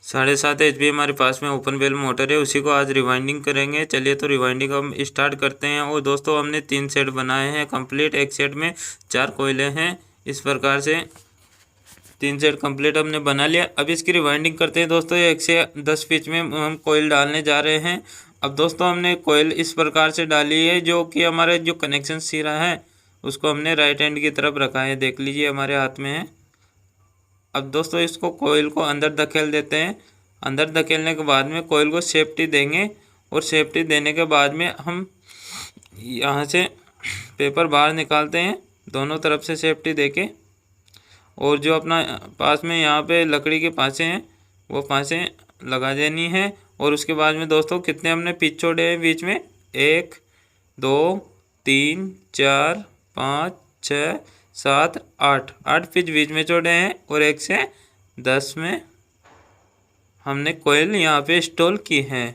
7.5 HP हमारे पास में open bell motor है, उसी को आज रिवाइंडिंग करेंगे। चलिए तो रिवाइंडिंग हम स्टार्ट करते हैं। और दोस्तों हमने 3 सेट बनाए हैं कंप्लीट। एक सेट में 4 कोयले हैं। इस प्रकार से 3 सेट कंप्लीट हमने बना लिया। अब इसकी रिवाइंडिंग करते हैं दोस्तों। 1 से 10 पिच में हम कोयल डालने जा रहे हैं। अब दोस्तों हमने कोयल इस प्रकार से डाली है, जो कि हमारे जो कनेक्शन सिरा है उसको हमने राइट हैंड की तरफ रखा है। देख लीजिए हमारे हाथ में है। अब दोस्तों इसको कोयल को अंदर धकेल देते हैं। अंदर धकेलने के बाद में कोयल को सेफ्टी देंगे। और सेफ्टी देने के बाद में हम यहाँ से पेपर बाहर निकालते हैं, दोनों तरफ से सेफ्टी देके। और जो अपना पास में यहाँ पे लकड़ी के पासे हैं वो पासे लगा देनी है। और उसके बाद में दोस्तों कितने हमने पिच छोड़े हैं बीच में, 1 2 3 4 5 6 7 8 पिच बीच में छोड़े हैं। और 1 से 10 में हमने कोयल यहाँ पे इंस्टॉल की है।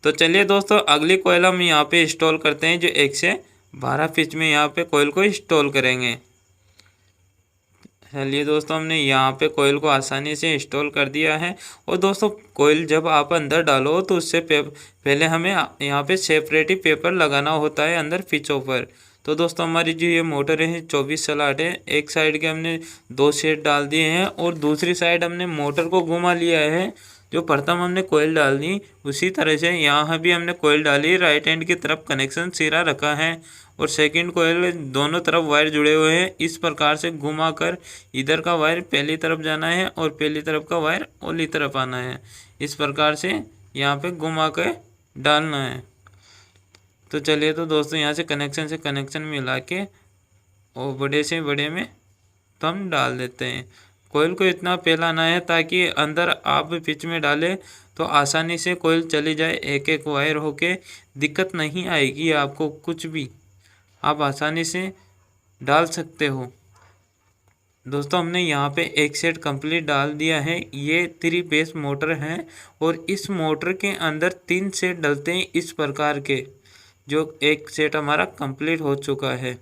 तो चलिए दोस्तों अगली कोयल हम यहाँ पे इंस्टॉल करते हैं, जो 1 से 12 पिच में यहाँ पे कोयल को इंस्टॉल करेंगे। चलिए दोस्तों हमने यहाँ पे कोयल को आसानी से इंस्टॉल कर दिया है। और दोस्तों कोयल जब आप अंदर डालो तो उससे पहले हमें यहाँ पे सेपरेट ही पेपर लगाना होता है अंदर पिचों पर। तो दोस्तों हमारी जो ये मोटर है 24 स्लॉट है। एक साइड के हमने 2 सेट डाल दिए हैं और दूसरी साइड हमने मोटर को घुमा लिया है। जो प्रथम हमने कोयल डाल दी उसी तरह से यहाँ भी हमने कोयल डाली, राइट हैंड की तरफ कनेक्शन सिरा रखा है। और सेकंड कोयल दोनों तरफ वायर जुड़े हुए हैं। इस प्रकार से घुमाकर इधर का वायर पहली तरफ जाना है और पहली तरफ का वायर ओली तरफ आना है। इस प्रकार से यहाँ पे घुमा कर डालना है। तो चलिए तो दोस्तों यहाँ से कनेक्शन मिला के और बड़े से बड़े में तो हम डाल देते हैं। कोयल को इतना फैलाना है ताकि अंदर आप पिच में डालें तो आसानी से कोयल चली जाए, एक एक वायर होके दिक्कत नहीं आएगी आपको, कुछ भी आप आसानी से डाल सकते हो। दोस्तों हमने यहाँ पे एक सेट कंप्लीट डाल दिया है। ये 3 फेस मोटर है और इस मोटर के अंदर 3 सेट डलते हैं इस प्रकार के, जो एक सेट हमारा कंप्लीट हो चुका है।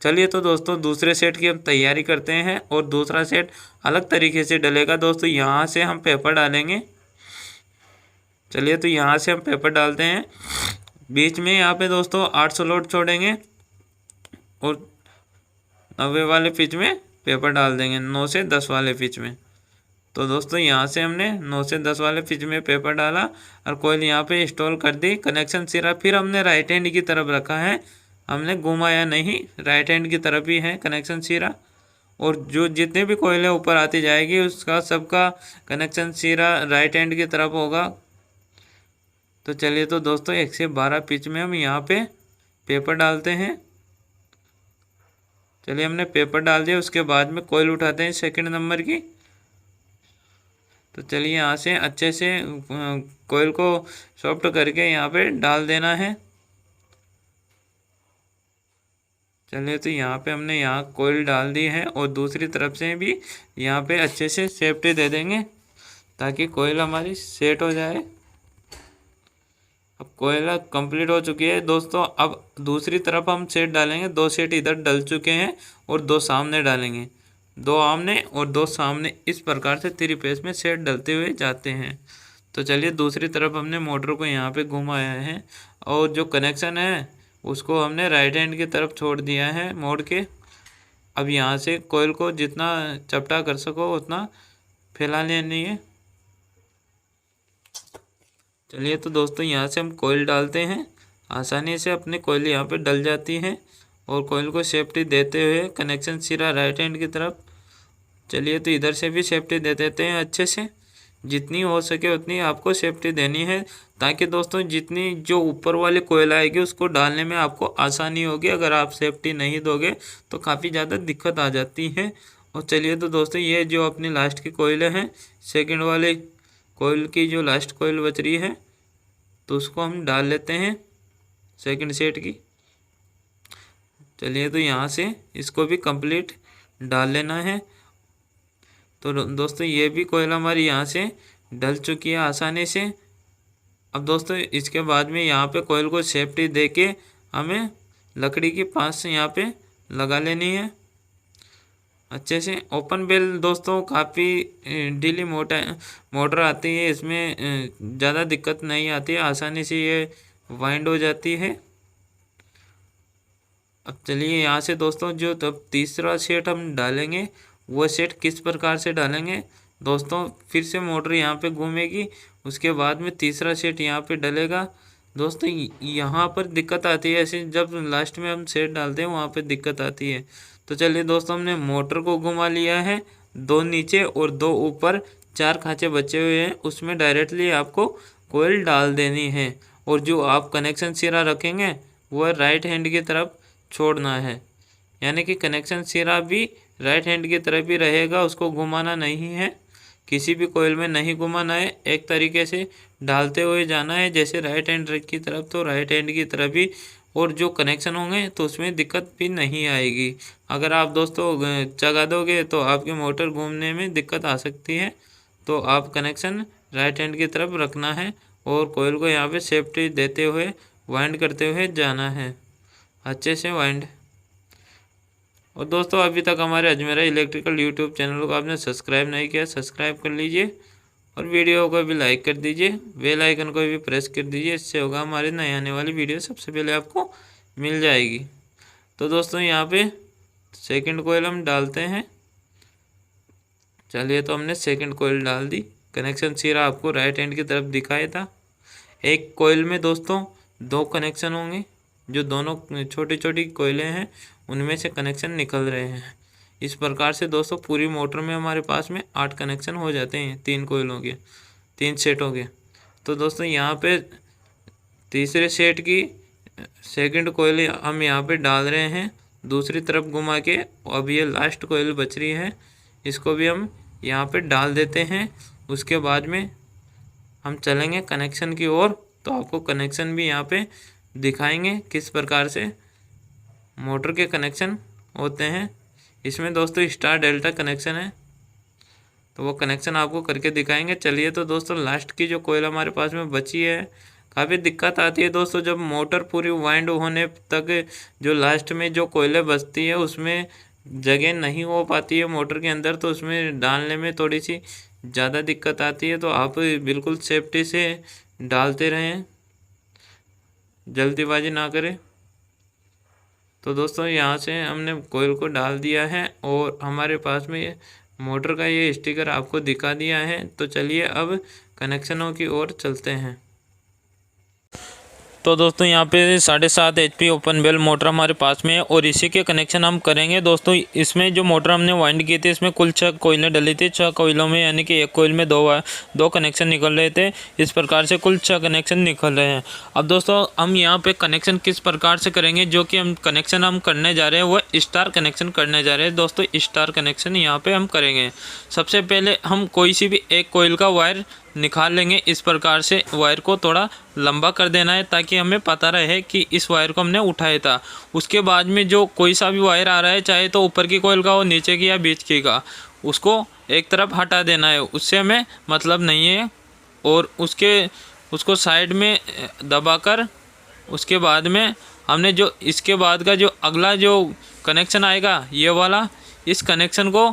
चलिए तो दोस्तों दूसरे सेट की हम तैयारी करते हैं और दूसरा सेट अलग तरीके से डलेगा। दोस्तों यहाँ से हम पेपर डालेंगे। चलिए तो यहाँ से हम पेपर डालते हैं। बीच में यहाँ पे दोस्तों 8 स्लॉट छोड़ेंगे और 90 वाले पिच में पेपर डाल देंगे, 9 से 10 वाले पिच में। तो दोस्तों यहाँ से हमने 9 से 10 वाले पिच में पेपर डाला और कोयल यहाँ पे इंस्टॉल कर दी। कनेक्शन सिरा फिर हमने राइट हैंड की तरफ रखा है, हमने घुमाया नहीं, राइट हैंड की तरफ ही है कनेक्शन सिरा। और जो जितने भी कोयले ऊपर आती जाएगी उसका सबका कनेक्शन सिरा राइट हैंड की तरफ होगा। तो चलिए तो दोस्तों 1 से 12 पिच में हम यहाँ पे पेपर डालते हैं। चलिए हमने पेपर डाल दिया, उसके बाद में कोयल उठाते हैं सेकंड नंबर की। तो चलिए यहाँ से अच्छे से कोयल को सॉफ्ट करके यहाँ पे डाल देना है। चलिए तो यहाँ पे हमने यहाँ कोयल डाल दी है और दूसरी तरफ से भी यहाँ पे अच्छे से सेफ्टी दे देंगे ताकि कोयल हमारी सेट हो जाए। अब कोयल कंप्लीट हो चुकी है दोस्तों। अब दूसरी तरफ हम सेट डालेंगे। 2 सेट इधर डल चुके हैं और 2 सामने डालेंगे, 2 आमने और 2 सामने। इस प्रकार से 3 फेस में सेट डलते हुए जाते हैं। तो चलिए दूसरी तरफ हमने मोटर को यहाँ पे घुमाया है और जो कनेक्शन है उसको हमने राइट हैंड की तरफ छोड़ दिया है मोड़ के। अब यहाँ से कोयल को जितना चपटा कर सको उतना फैला लेनी है। चलिए तो दोस्तों यहाँ से हम कोयल डालते हैं। आसानी से अपने कोयल यहाँ पे डल जाती है और कोयल को सेफ्टी देते हुए कनेक्शन सिरा राइट हैंड की तरफ। चलिए तो इधर से भी सेफ्टी दे देते हैं अच्छे से, जितनी हो सके उतनी आपको सेफ्टी देनी है ताकि दोस्तों जितनी जो ऊपर वाली कोयल आएगी उसको डालने में आपको आसानी होगी। अगर आप सेफ्टी नहीं दोगे तो काफ़ी ज़्यादा दिक्कत आ जाती है। और चलिए तो दोस्तों ये जो अपनी लास्ट की कोयल है, सेकंड वाले कोयल की जो लास्ट कोयल बच रही है तो उसको हम डाल लेते हैं सेकंड सेट की। चलिए तो यहाँ से इसको भी कंप्लीट डाल लेना है। तो दोस्तों ये भी कोयल हमारी यहाँ से डल चुकी है आसानी से। अब दोस्तों इसके बाद में यहाँ पे कोयल को सेफ्टी देके हमें लकड़ी की पास से यहाँ पे लगा लेनी है। अच्छे से। ओपन बेल दोस्तों काफ़ी ढीली मोटर आती है, इसमें ज़्यादा दिक्कत नहीं आती है, आसानी से ये वाइंड हो जाती है। अब चलिए यहाँ से दोस्तों जो तब तीसरा सेट हम डालेंगे वो सेट किस प्रकार से डालेंगे दोस्तों। फिर से मोटर यहाँ पे घूमेगी, उसके बाद में तीसरा सेट यहाँ पे डलेगा दोस्तों। यहाँ पर दिक्कत आती है, ऐसे जब लास्ट में हम सेट डालते हैं वहाँ पे दिक्कत आती है। तो चलिए दोस्तों हमने मोटर को घुमा लिया है, 2 नीचे और 2 ऊपर 4 खांचे बचे हुए हैं, उसमें डायरेक्टली आपको कोयल डाल देनी है। और जो आप कनेक्शन सिरा रखेंगे वह राइट हैंड की तरफ छोड़ना है, यानी कि कनेक्शन सिरा भी राइट हैंड की तरफ ही रहेगा, उसको घुमाना नहीं है, किसी भी कोयल में नहीं घुमाना है। एक तरीके से डालते हुए जाना है जैसे राइट हैंड की तरफ, तो राइट हैंड की तरफ ही। और जो कनेक्शन होंगे तो उसमें दिक्कत भी नहीं आएगी। अगर आप दोस्तों चगा दोगे तो आपकी मोटर घूमने में दिक्कत आ सकती है, तो आप कनेक्शन राइट हैंड की तरफ रखना है और कोयल को यहाँ पे सेफ्टी देते हुए वाइंड करते हुए जाना है, अच्छे से वाइंड। और दोस्तों अभी तक हमारे अजमेरा इलेक्ट्रिकल यूट्यूब चैनल को आपने सब्सक्राइब नहीं किया, सब्सक्राइब कर लीजिए और वीडियो को भी लाइक कर दीजिए, बेल आइकन को भी प्रेस कर दीजिए, इससे होगा हमारे नए आने वाली वीडियो सबसे पहले आपको मिल जाएगी। तो दोस्तों यहाँ पे सेकंड कोयल हम डालते हैं। चलिए तो हमने सेकंड कोयल डाल दी, कनेक्शन सिरा आपको राइट हैंड की तरफ दिखाया था। एक कोयल में दोस्तों 2 कनेक्शन होंगे, जो दोनों छोटी छोटी कोयलें हैं उनमें से कनेक्शन निकल रहे हैं। इस प्रकार से दोस्तों पूरी मोटर में हमारे पास में 8 कनेक्शन हो जाते हैं 3 कोयलों के, 3 सेटों के। तो दोस्तों यहाँ पे तीसरे सेट की सेकंड कोयल हम यहाँ पे डाल रहे हैं दूसरी तरफ घुमा के। अब ये लास्ट कोयल बच रही है, इसको भी हम यहाँ पे डाल देते हैं। उसके बाद में हम चलेंगे कनेक्शन की ओर, तो आपको कनेक्शन भी यहाँ पे दिखाएंगे किस प्रकार से मोटर के कनेक्शन होते हैं। इसमें दोस्तों स्टार डेल्टा कनेक्शन है, तो वो कनेक्शन आपको करके दिखाएंगे। चलिए तो दोस्तों लास्ट की जो कोयल हमारे पास में बची है, काफ़ी दिक्कत आती है दोस्तों जब मोटर पूरी वाइंड होने तक, जो लास्ट में जो कोयलें बचती है उसमें जगह नहीं हो पाती है मोटर के अंदर, तो उसमें डालने में थोड़ी सी ज़्यादा दिक्कत आती है। तो आप बिल्कुल सेफ्टी से डालते रहें, जल्दीबाजी ना करें। तो दोस्तों यहाँ से हमने कोयल को डाल दिया है और हमारे पास में ये मोटर का ये स्टिकर आपको दिखा दिया है। तो चलिए अब कनेक्शनों की ओर चलते हैं। तो दोस्तों यहाँ पे 7.5 HP ओपन बेल मोटर हमारे पास में है और इसी के कनेक्शन हम करेंगे दोस्तों। इसमें जो मोटर हमने वाइंड की थी इसमें कुल 6 कोयलें डली थी, 6 कोयलों में यानी कि एक कोयल में 2 कनेक्शन निकल रहे थे। इस प्रकार से कुल 6 कनेक्शन निकल रहे हैं। अब दोस्तों हम यहाँ पे कनेक्शन किस प्रकार से करेंगे, जो कि हम कनेक्शन हम करने जा रहे हैं वह स्टार कनेक्शन करने जा रहे हैं दोस्तों। स्टार कनेक्शन यहाँ पर हम करेंगे। सबसे पहले हम कोई सी भी एक कोयल का वायर निकाल लेंगे। इस प्रकार से वायर को थोड़ा लंबा कर देना है ताकि हमें पता रहे कि इस वायर को हमने उठाया था। उसके बाद में जो कोई सा भी वायर आ रहा है, चाहे तो ऊपर की कोयल का हो, नीचे की या बीच की का, उसको एक तरफ हटा देना है, उससे हमें मतलब नहीं है। और उसको साइड में दबाकर उसके बाद में हमने जो इसके बाद का जो अगला जो कनेक्शन आएगा ये वाला, इस कनेक्शन को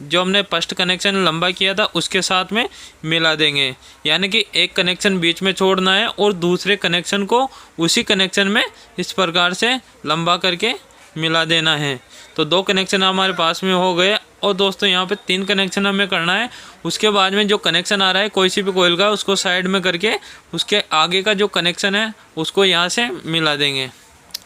जो हमने फर्स्ट कनेक्शन लंबा किया था उसके साथ में मिला देंगे। यानी कि एक कनेक्शन बीच में छोड़ना है और दूसरे कनेक्शन को उसी कनेक्शन में इस प्रकार से लंबा करके मिला देना है। तो 2 कनेक्शन हमारे पास में हो गए। और दोस्तों यहाँ पे 3 कनेक्शन हमें करना है। उसके बाद में जो कनेक्शन आ रहा है कोई सी भी कोयल का, उसको साइड में करके उसके आगे का जो कनेक्शन है उसको यहाँ से मिला देंगे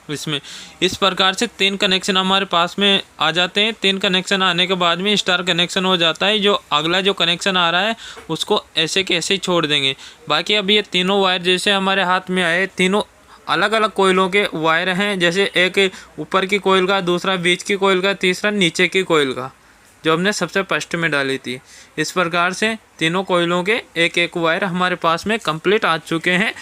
इसमें। इस प्रकार से 3 कनेक्शन हमारे पास में आ जाते हैं। 3 कनेक्शन आने के बाद में स्टार कनेक्शन हो जाता है। जो अगला जो कनेक्शन आ रहा है उसको ऐसे के ऐसे ही छोड़ देंगे। बाकी अब ये तीनों वायर जैसे हमारे हाथ में आए, तीनों अलग अलग कोयलों के वायर हैं। जैसे एक ऊपर की कोयल का, दूसरा बीच की कोयल का, तीसरा नीचे की कोयल का, जो हमने सबसे फर्स्ट में डाली थी। इस प्रकार से तीनों कोयलों के एक एक वायर हमारे पास में कंप्लीट आ चुके हैं।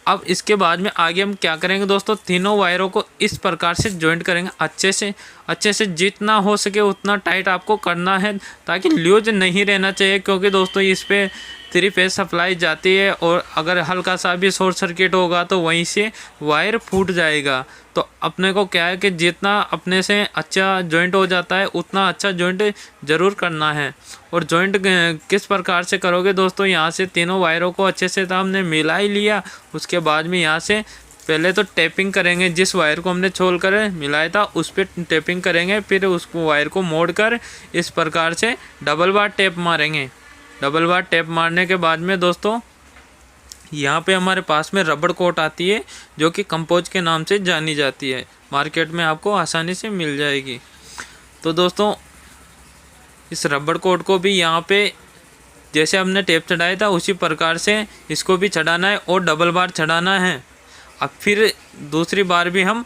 अब इसके बाद में आगे हम क्या करेंगे दोस्तों, तीनों वायरों को इस प्रकार से जॉइंट करेंगे अच्छे से जितना हो सके उतना टाइट आपको करना है ताकि लूज नहीं रहना चाहिए। क्योंकि दोस्तों इस पे 3 फेज सप्लाई जाती है और अगर हल्का सा भी शॉर्ट सर्किट होगा तो वहीं से वायर फूट जाएगा। तो अपने को क्या है कि जितना अपने से अच्छा जॉइंट हो जाता है उतना अच्छा जॉइंट ज़रूर करना है। और जॉइंट किस प्रकार से करोगे दोस्तों, यहाँ से तीनों वायरों को अच्छे से तो हमने मिला ही लिया। उसके बाद में यहाँ से पहले तो टैपिंग करेंगे, जिस वायर को हमने छोल कर मिलाया था उस पर टैपिंग करेंगे, फिर उस वायर को मोड़कर इस प्रकार से डबल बार टैप मारेंगे। डबल बार टैप मारने के बाद में दोस्तों यहाँ पे हमारे पास में रबड़ कोट आती है जो कि कंपोज के नाम से जानी जाती है, मार्केट में आपको आसानी से मिल जाएगी। तो दोस्तों इस रबड़ कोट को भी यहाँ पे जैसे हमने टेप चढ़ाया था उसी प्रकार से इसको भी चढ़ाना है और डबल बार चढ़ाना है। अब फिर दूसरी बार भी हम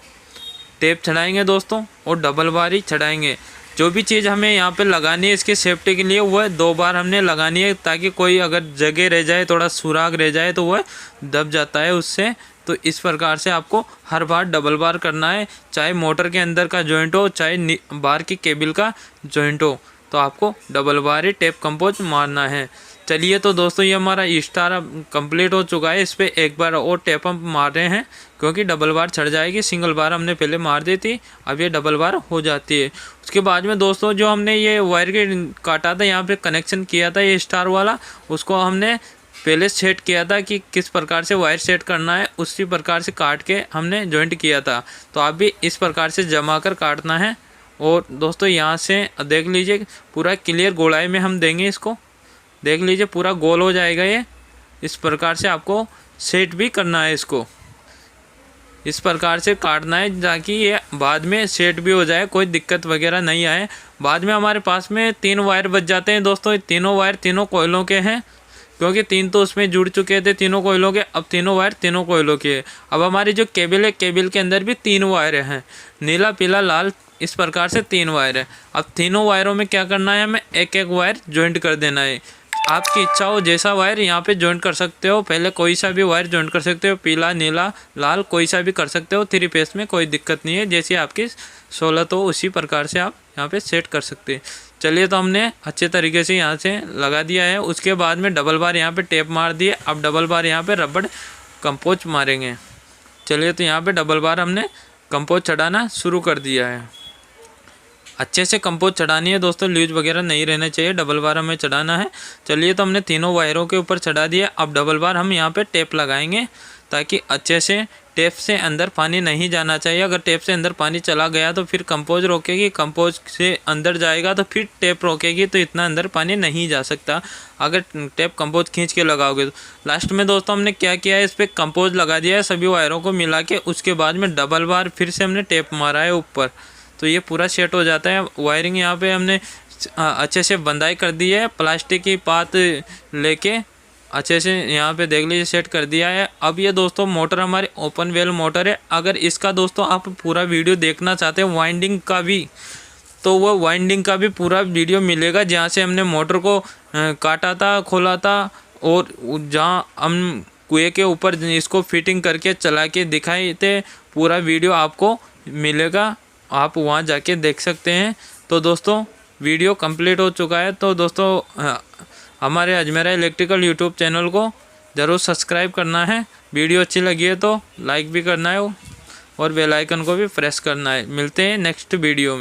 टेप चढ़ाएंगे दोस्तों और डबल बार ही चढ़ाएंगे। जो भी चीज़ हमें यहाँ पे लगानी है इसकी सेफ्टी के लिए वह 2 बार हमने लगानी है, ताकि कोई अगर जगह रह जाए, थोड़ा सुराग रह जाए तो वह दब जाता है उससे। तो इस प्रकार से आपको हर बार डबल बार करना है, चाहे मोटर के अंदर का जॉइंट हो चाहे बाहर की केबल का जॉइंट हो, तो आपको डबल बार ही टेप कंपोज मारना है। चलिए तो दोस्तों ये हमारा स्टार कंप्लीट हो चुका है। इस पर एक बार और टैप हम मार रहे हैं क्योंकि डबल बार चढ़ जाएगी। सिंगल बार हमने पहले मार दी थी, अब ये डबल बार हो जाती है। उसके बाद में दोस्तों जो हमने ये वायर के काटा था, यहाँ पे कनेक्शन किया था ये स्टार वाला, उसको हमने पहले सेट किया था कि किस प्रकार से वायर सेट करना है, उसी प्रकार से काट के हमने जॉइंट किया था। तो आप भी इस प्रकार से जमा कर काटना है। और दोस्तों यहाँ से देख लीजिए पूरा क्लियर गोलाई में हम देंगे इसको, देख लीजिए पूरा गोल हो जाएगा ये। इस प्रकार से आपको सेट भी करना है, इसको इस प्रकार से काटना है ताकि ये बाद में सेट भी हो जाए, कोई दिक्कत वगैरह नहीं आए। बाद में हमारे पास में 3 वायर बच जाते हैं दोस्तों। तीनों वायर तीनों कोयलों के हैं, क्योंकि 3 तो उसमें जुड़ चुके थे तीनों कोयलों के। अब तीनों वायर तीनों कोयलों के हैं। अब हमारी जो केबल है, केबल के अंदर भी 3 वायर हैं, नीला पीला लाल, इस प्रकार से 3 वायर है। अब तीनों वायरों में क्या करना है, हमें एक एक वायर ज्वाइंट कर देना है। आपकी इच्छा हो जैसा वायर यहाँ पे ज्वाइंट कर सकते हो, पहले कोई सा भी वायर ज्वाइंट कर सकते हो, पीला नीला लाल कोई सा भी कर सकते हो। 3 फेस में कोई दिक्कत नहीं है, जैसी आपकी सहूलत हो उसी प्रकार से आप यहाँ पे सेट कर सकते हैं। चलिए तो हमने अच्छे तरीके से यहाँ से लगा दिया है। उसके बाद में डबल बार यहाँ पे टेप मार दिए। अब डबल बार यहाँ पे रबड़ कंपोज मारेंगे। चलिए तो यहाँ पे डबल बार हमने कंपोज चढ़ाना शुरू कर दिया है। अच्छे से कंपोज चढ़ानी है दोस्तों, ल्यूज वगैरह नहीं रहना चाहिए, डबल बार हमें चढ़ाना है। चलिए तो हमने तीनों वायरों के ऊपर चढ़ा दिया। अब डबल बार हम यहाँ पे टेप लगाएंगे ताकि अच्छे से टेप से अंदर पानी नहीं जाना चाहिए। अगर टेप से अंदर पानी चला गया तो फिर कंपोज रोकेगी, कंपोज से अंदर जाएगा तो फिर टेप रोकेगी, तो इतना अंदर पानी नहीं जा सकता अगर टेप कंपोज खींच के लगाओगे तो। लास्ट में दोस्तों हमने क्या किया है, इस पर कंपोज लगा दिया है सभी वायरों को मिला के। उसके बाद में डबल बार फिर से हमने टेप मारा है ऊपर, तो ये पूरा सेट हो जाता है। वायरिंग यहाँ पे हमने अच्छे से बंधाई कर दी है, प्लास्टिक की पात लेके अच्छे से यहाँ पे देख लीजिए सेट कर दिया है। अब ये दोस्तों मोटर हमारी ओपन वेल मोटर है। अगर इसका दोस्तों आप पूरा वीडियो देखना चाहते हैं वाइंडिंग का भी, तो वो वाइंडिंग का भी पूरा वीडियो मिलेगा, जहाँ से हमने मोटर को काटा था, खोला था, और जहाँ हम कुएँ के ऊपर इसको फिटिंग करके चला के दिखाए थे, पूरा वीडियो आपको मिलेगा, आप वहाँ जाके देख सकते हैं। तो दोस्तों वीडियो कंप्लीट हो चुका है। तो दोस्तों हमारे अजमेरा इलेक्ट्रिकल यूट्यूब चैनल को ज़रूर सब्सक्राइब करना है। वीडियो अच्छी लगी है तो लाइक भी करना है और बेल आइकन को भी प्रेस करना है। मिलते हैं नेक्स्ट वीडियो में।